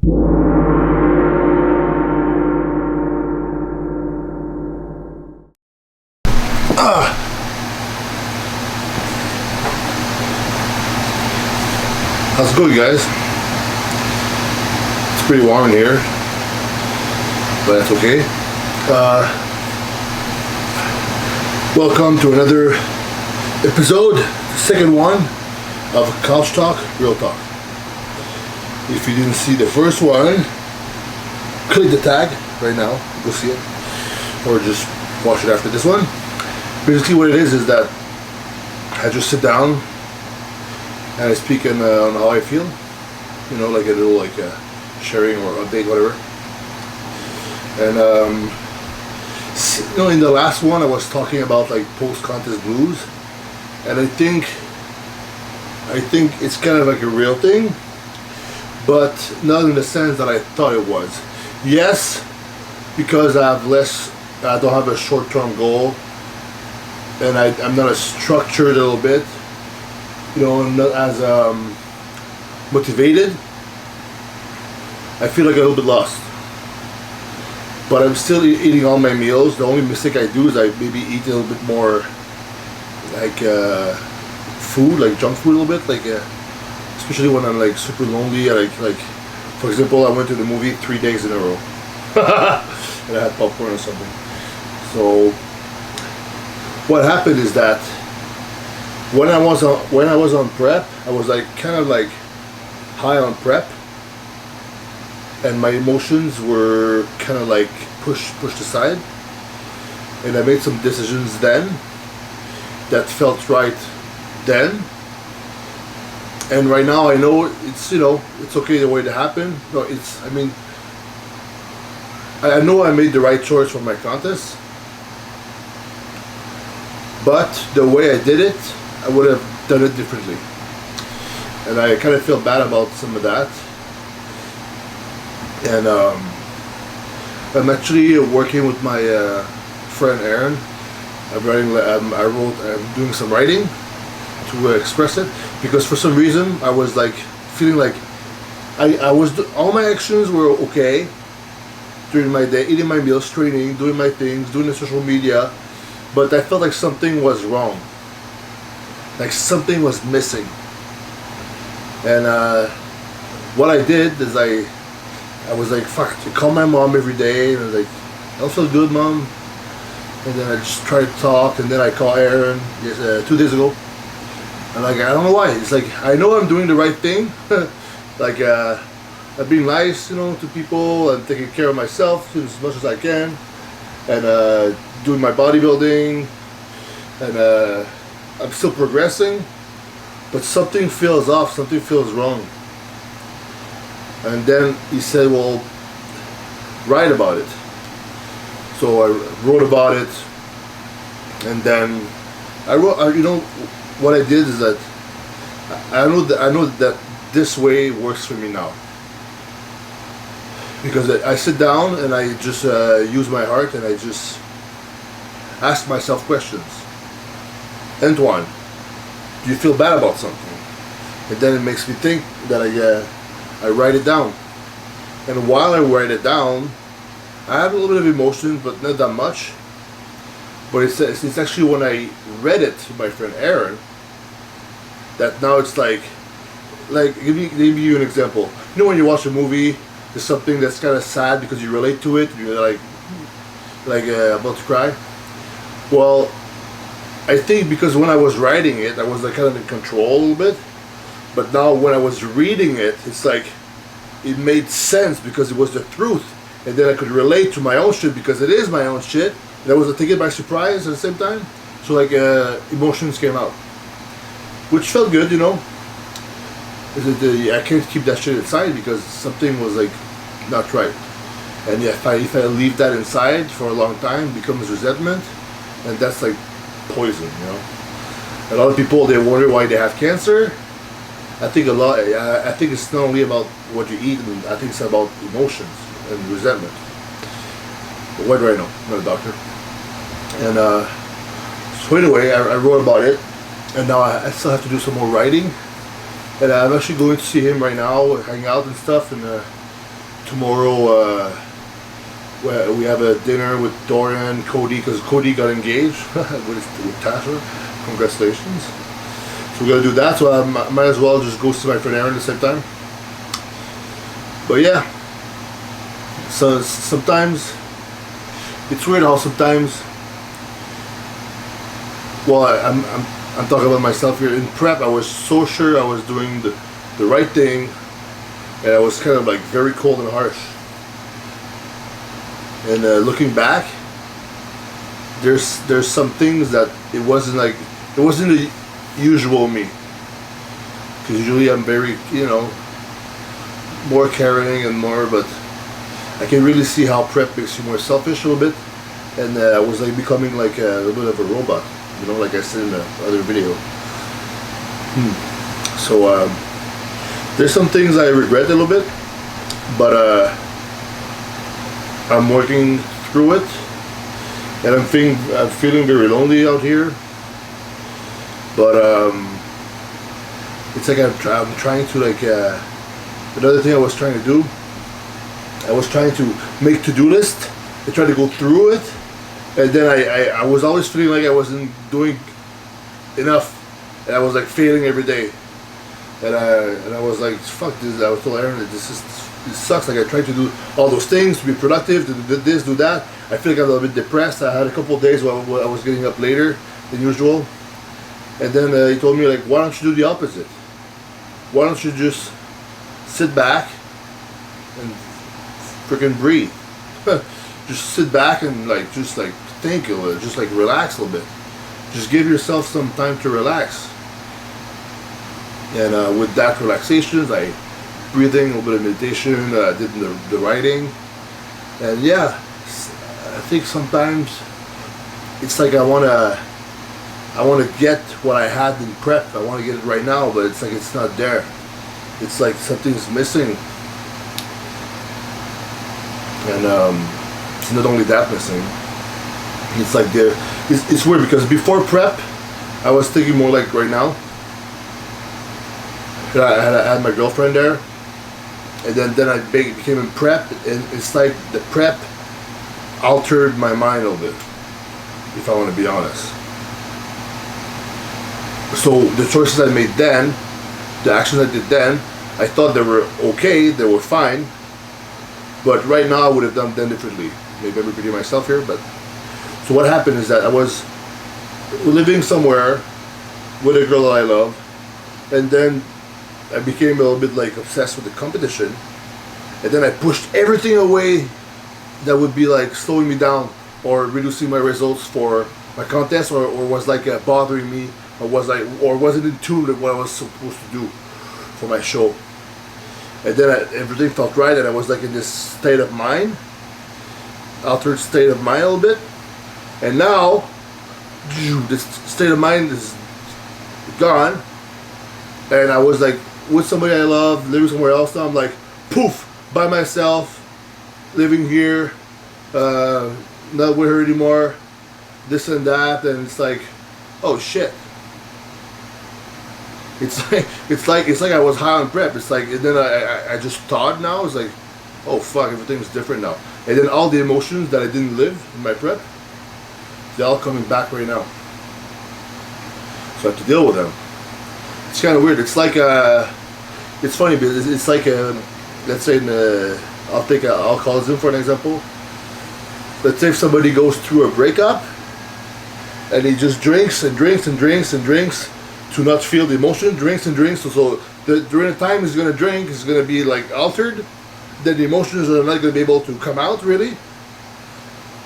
How's it going, guys? It's pretty warm in here, but that's okay. Welcome to another episode, the second one of Couch Talk, Real Talk. If you didn't see the first one, click the tag right now, go see it, or just watch it after this one. Basically what it is that I just sit down and I speak on how I feel, you know, like a little sharing or update, whatever. And you know, in the last one I was talking about like post-contest blues, and I think it's kind of like a real thing, but not in the sense that I thought it was. Yes, because I don't have a short-term goal, and I'm not as structured a little bit. You know, I'm not as motivated. I feel like a little bit lost. But I'm still eating all my meals. The only mistake I do is I maybe eat a little bit more like food, like junk food a little bit, like especially when I'm like super lonely. Like for example, I went to the movie 3 days in a row, and I had popcorn or something. So what happened is that when I was on prep, I was like kind of like high on prep, and my emotions were kind of like pushed aside, and I made some decisions then that felt right then, and right now I know it's, you know, it's okay the way it happened. No, I mean, I know I made the right choice for my contest, but the way I did it, I would have done it differently, and I kind of feel bad about some of that. And I'm actually working with my friend Aaron. I'm doing some writing to express it, because for some reason I was like feeling like all my actions were okay during my day, eating my meals, training, doing my things, doing the social media, but I felt like something was wrong. Like something was missing. And what I did is I was like, fuck, I call my mom every day, and I was like, I don't feel good, Mom. And then I just tried to talk, and then I call Aaron 2 days ago. And like, I don't know why. It's like, I know I'm doing the right thing. Like, I'm being nice, you know, to people, and taking care of myself as much as I can, and doing my bodybuilding, and I'm still progressing, but something feels off, something feels wrong. And then he said, well, write about it. So I wrote about it, and then I wrote, you know, what I did is that I know that this way works for me now. Because I sit down and I just use my heart, and I just ask myself questions. Antoine, do you feel bad about something? And then it makes me think that I write it down. And while I write it down, I have a little bit of emotion, but not that much. But it's actually when I read it to my friend Aaron that now it's like give you an example. You know, when you watch a movie, there's something that's kind of sad because you relate to it, you're like about to cry. Well, I think because when I was writing it, I was like kind of in control a little bit. But now when I was reading it, it's like it made sense because it was the truth, and then I could relate to my own shit because it is my own shit, and I was taken by surprise at the same time. So like emotions came out, which felt good, you know. I can't keep that shit inside because something was like not right, and if I leave that inside for a long time, it becomes resentment, and that's like poison, you know. A lot of people, they wonder why they have cancer. I think it's not only about what you eat, and I think it's about emotions and resentment. But what do I know? I'm not a doctor. And so anyway, I wrote about it, and now I still have to do some more writing. And I'm actually going to see him right now, hang out and stuff, and tomorrow we have a dinner with Dorian, Cody, because Cody got engaged with Tasha. Congratulations. So we're gonna do that. So I might as well just go see my friend Aaron at the same time. But yeah. So sometimes it's weird how sometimes. Well, I'm talking about myself here. In prep, I was so sure I was doing the right thing, and I was kind of like very cold and harsh. And looking back, there's some things that it wasn't the usual me. Because usually I'm very, more caring and more, but I can really see how prep makes you more selfish a little bit, and I was like becoming like a little bit of a robot, like I said in the other video. So there's some things I regret a little bit, but I'm working through it, and I'm feeling very lonely out here. But it's like I'm trying to another thing I was trying to do. I was trying to make to-do list and try to go through it, and then I was always feeling like I wasn't doing enough, and I was like failing every day, and I was like, fuck this. I was told Aaron that this sucks. Like I tried to do all those things to be productive, to do this, do that. I feel like I'm a little bit depressed. I had a couple of days where I was getting up later than usual, and then he told me like, why don't you do the opposite? Why don't you just sit back and freaking breathe? Just sit back and just think a little, just relax a little bit. Just give yourself some time to relax. And with that relaxation, I breathing, a little bit of meditation, did the writing, and yeah, I think sometimes it's like I wanna get what I had in prep. I want to get it right now, but it's like it's not there. It's like something's missing. And it's not only that missing. It's like it's weird because before prep, I was thinking more like right now. I had my girlfriend there, and then I became in prep, and it's like the prep altered my mind a little bit, if I want to be honest. So the choices I made then, the actions I did then, I thought they were okay, they were fine, but right now I would have done them differently. Maybe I'm repeating myself here, but so what happened is that I was living somewhere with a girl that I love, and then I became a little bit like obsessed with the competition, and then I pushed everything away that would be like slowing me down or reducing my results for my contest, or was like bothering me, or wasn't in tune with what I was supposed to do for my show. And then everything felt right, and I was like in this state of mind, altered state of mind a little bit, and now this state of mind is gone, and I was like with somebody I love, living somewhere else. Now I'm like poof, by myself, living here, not with her anymore, this and that, and it's like, oh shit. It's like I was high on prep. It's like, and then I just thought now, it's like, oh fuck, everything's different now. And then all the emotions that I didn't live in my prep, they're all coming back right now. So I have to deal with them. It's kind of weird. It's like it's funny because it's like let's say I'll take alcoholism for an example. Let's say if somebody goes through a breakup and he just drinks and drinks and drinks and drinks to not feel the emotion, drinks and drinks. So during the time he's gonna drink, he's gonna be like altered. Then the emotions are not gonna be able to come out really,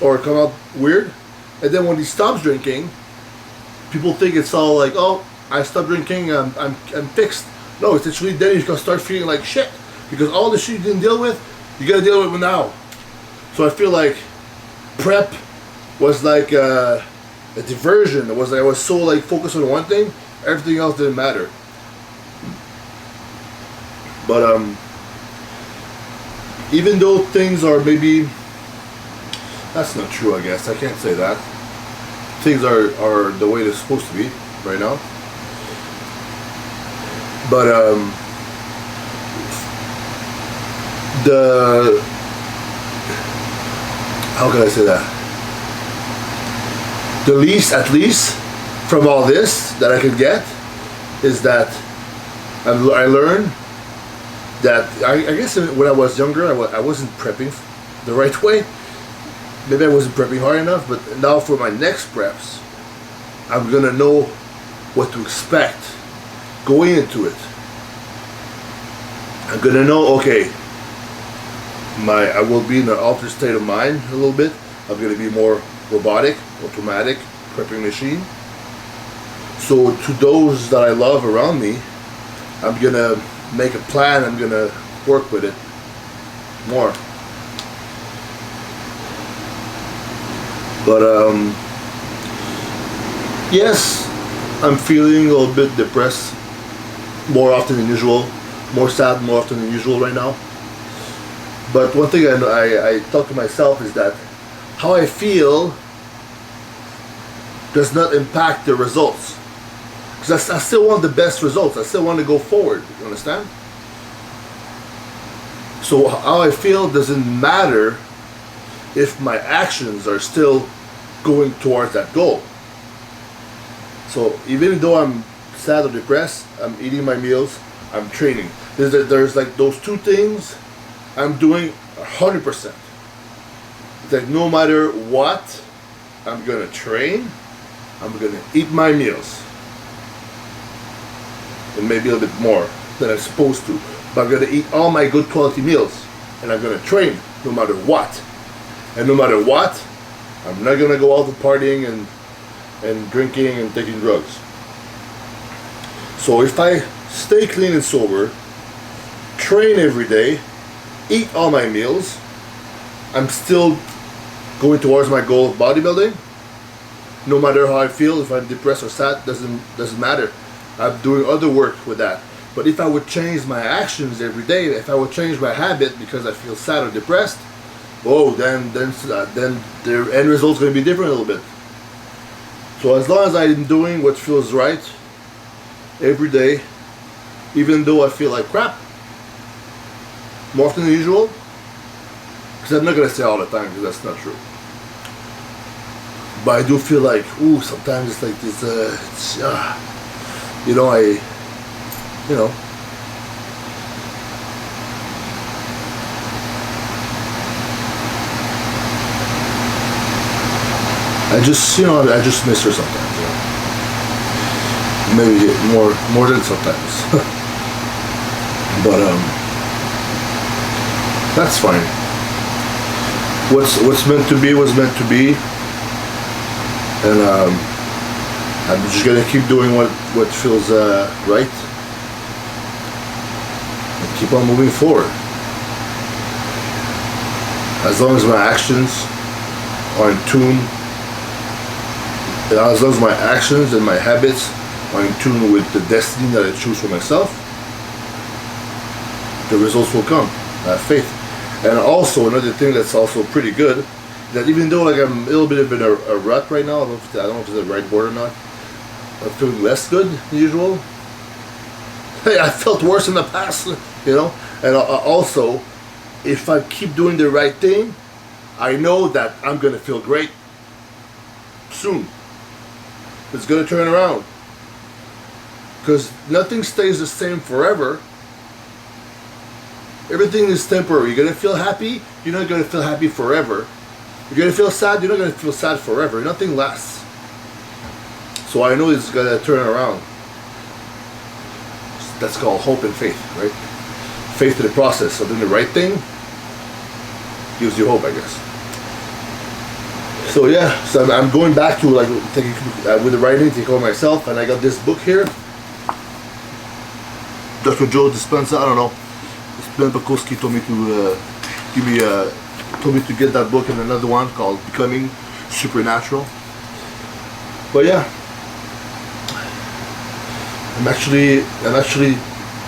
or come out weird. And then when he stops drinking, people think it's all like, oh, I stopped drinking, I'm fixed. No, it's actually then you're gonna start feeling like shit because all the shit you didn't deal with, you gotta deal with it now. So I feel like prep was like a diversion. It was like I was so like focused on one thing, everything else didn't matter. But even though things are maybe, that's not true, I guess. I can't say that. Things are the way they're supposed to be right now. But the, how can I say that? The least, at least, from all this that I could get is that I learned that I guess when I was younger, I wasn't prepping the right way. Maybe I wasn't prepping hard enough, but now for my next preps, I'm gonna know what to expect going into it. I'm gonna know, okay, I will be in an altered state of mind a little bit. I'm gonna be more robotic, automatic, prepping machine. So to those that I love around me, I'm gonna make a plan, I'm gonna work with it more. But yes, I'm feeling a little bit depressed more often than usual, more sad more often than usual right now. But one thing I talk to myself is that how I feel does not impact the results. Because I still want the best results. I still want to go forward. You understand? So how I feel doesn't matter if my actions are still going towards that goal. So even though I'm sad or depressed, I'm eating my meals, I'm training. There's like those two things I'm doing 100%. It's like no matter what, I'm gonna train, I'm gonna eat my meals. And maybe a little bit more than I'm supposed to. But I'm gonna eat all my good quality meals. And I'm gonna train no matter what. And no matter what, I'm not gonna go out to partying and drinking and taking drugs. So if I stay clean and sober, train every day, eat all my meals, I'm still going towards my goal of bodybuilding. No matter how I feel, if I'm depressed or sad, doesn't matter. I'm doing other work with that. But if I would change my actions every day, if I would change my habit because I feel sad or depressed, then the end result's going to be different a little bit. So as long as I'm doing what feels right every day, even though I feel like crap, more often than usual, because I'm not going to say all the time because that's not true. But I do feel like, sometimes it's like this, I just miss her sometimes. Maybe more than sometimes. But that's fine. What's meant to be was meant to be, and I'm just gonna keep doing what feels right, and keep on moving forward. As long as my actions are in tune, as long as my actions and my habits are in tune with the destiny that I choose for myself, the results will come. I have faith. And also another thing that's also pretty good, that even though like I'm a little bit in a rut right now, I don't know if it's the right word or not, I'm feeling less good than usual. Hey, I felt worse in the past, And also, if I keep doing the right thing, I know that I'm gonna feel great soon. It's gonna turn around. Because nothing stays the same forever. Everything is temporary. You're gonna feel happy, you're not gonna feel happy forever. You're gonna feel sad, you're not gonna feel sad forever. Nothing lasts. So I know it's gonna turn around. That's called hope and faith, right? Faith in the process of doing the right thing gives you hope, I guess. So yeah, so I'm going back to like taking with the writing, take over myself, and I got this book here. Dr. Joe Dispenza, I don't know. Ben Bukowski told me to get that book and another one called Becoming Supernatural. But yeah, I'm actually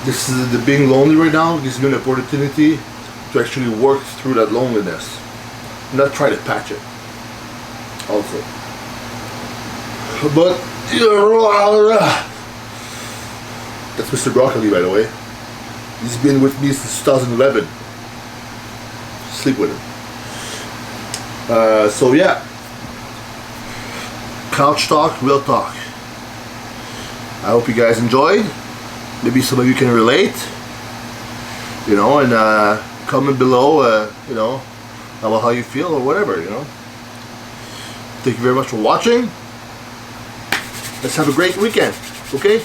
this is the being lonely right now gives me an opportunity to actually work through that loneliness, not try to patch it. Also, but that's Mr. Broccoli, by the way. He's been with me since 2011. sleep with him. So yeah, couch talk, real talk. I hope you guys enjoyed. Maybe some of you can relate, you know, and comment below, you know, about how you feel or whatever, you know. Thank you very much for watching. Let's have a great weekend, okay?